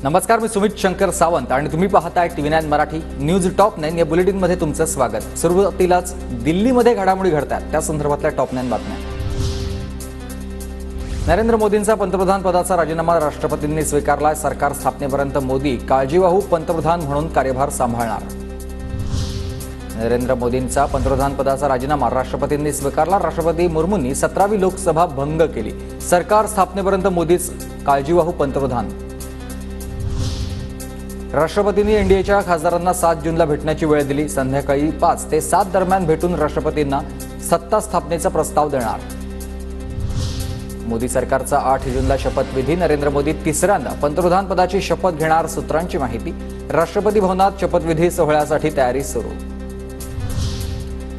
नमस्कार, मी सुमित शंकर सावंत आणि तुम्ही पाहताय TV9 मराठी न्यूज टॉप 9 या बुलेटिनमध्ये तुमचं स्वागत। सुरुवातीलाच दिल्लीमध्ये घडामोडी घडतात त्या संदर्भातल्या टॉप 9 बातम्या। नरेंद्र मोदींचा पंतप्रधान पदाचा राजीनामा राष्ट्रपतींनी स्वीकारला। सरकार स्थापनेपर्यंत मोदी काळजीवाहू पंतप्रधान म्हणून कार्यभार सांभाळणार। नरेंद्र मोदींचा पंतप्रधान पदाचा राजीनामा राष्ट्रपतींनी स्वीकारला। राष्ट्रपती मुर्मूंनी 17वी लोकसभा भंग केली। सरकार स्थापनेपर्यंत मोदीच काळजीवाहू पंतप्रधान। राष्ट्रपतींनी एनडीएच्या खासदारांना 7 जूनला भेटण्याची वेळ दिली। संध्याकाळी 5 ते 7 दरम्यान भेटून राष्ट्रपतींना सत्ता स्थापनेचा प्रस्ताव देणार। मोदी सरकारचा 8 जूनला शपथविधी। नरेंद्र मोदी तिसऱ्यांदा पंतप्रधान पदाची शपथ घेणार। सूत्रांची माहिती। राष्ट्रपती भवनात शपथविधी सोहळ्यासाठी तयारी सुरू।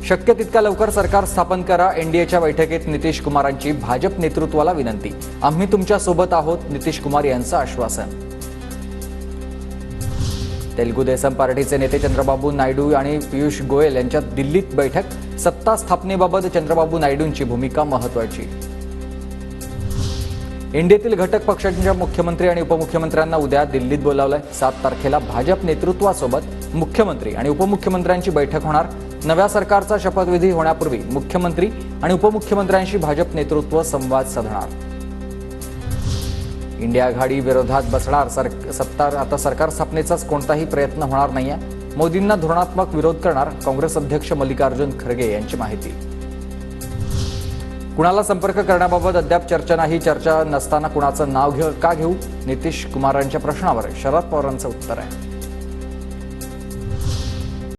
शक्य तितक्या लवकर सरकार स्थापन करा। एनडीएच्या बैठकीत नितीश कुमारांची भाजप नेतृत्वाला विनंती। आम्ही तुमच्या सोबत आहोत, नितीश कुमार यांचं आश्वासन। तेलुगू देसम पार्टीचे नेते चंद्रबाबू नायडू आणि पीयूष गोयल यांच्यात दिल्लीत बैठक। सत्ता स्थापनेबाबत चंद्रबाबू नायडूंची भूमिका महत्त्वाची। इंडियातील घटक पक्षांच्या मुख्यमंत्री आणि उपमुख्यमंत्र्यांना उद्या दिल्लीत बोलावलंय। 7 तारखेला भाजप नेतृत्वासोबत मुख्यमंत्री आणि उपमुख्यमंत्र्यांची बैठक होणार। नव्या सरकारचा शपथविधी होण्यापूर्वी मुख्यमंत्री आणि उपमुख्यमंत्र्यांशी भाजप नेतृत्व संवाद साधणार। इंडिया आघाडी विरोधात बसणार आता सरकार स्थापनेचाच कोणताही प्रयत्न होणार नाहीये। मोदींना धोरणात्मक विरोध करणार काँग्रेस अध्यक्ष मल्लिकार्जुन खरगे यांची माहिती। कुणाला संपर्क करण्याबाबत अद्याप चर्चा नाही। चर्चा नसताना कुणाचं नाव का घेऊ? नितीश कुमारांच्या प्रश्नावर शरद पवारांचं उत्तर आहे।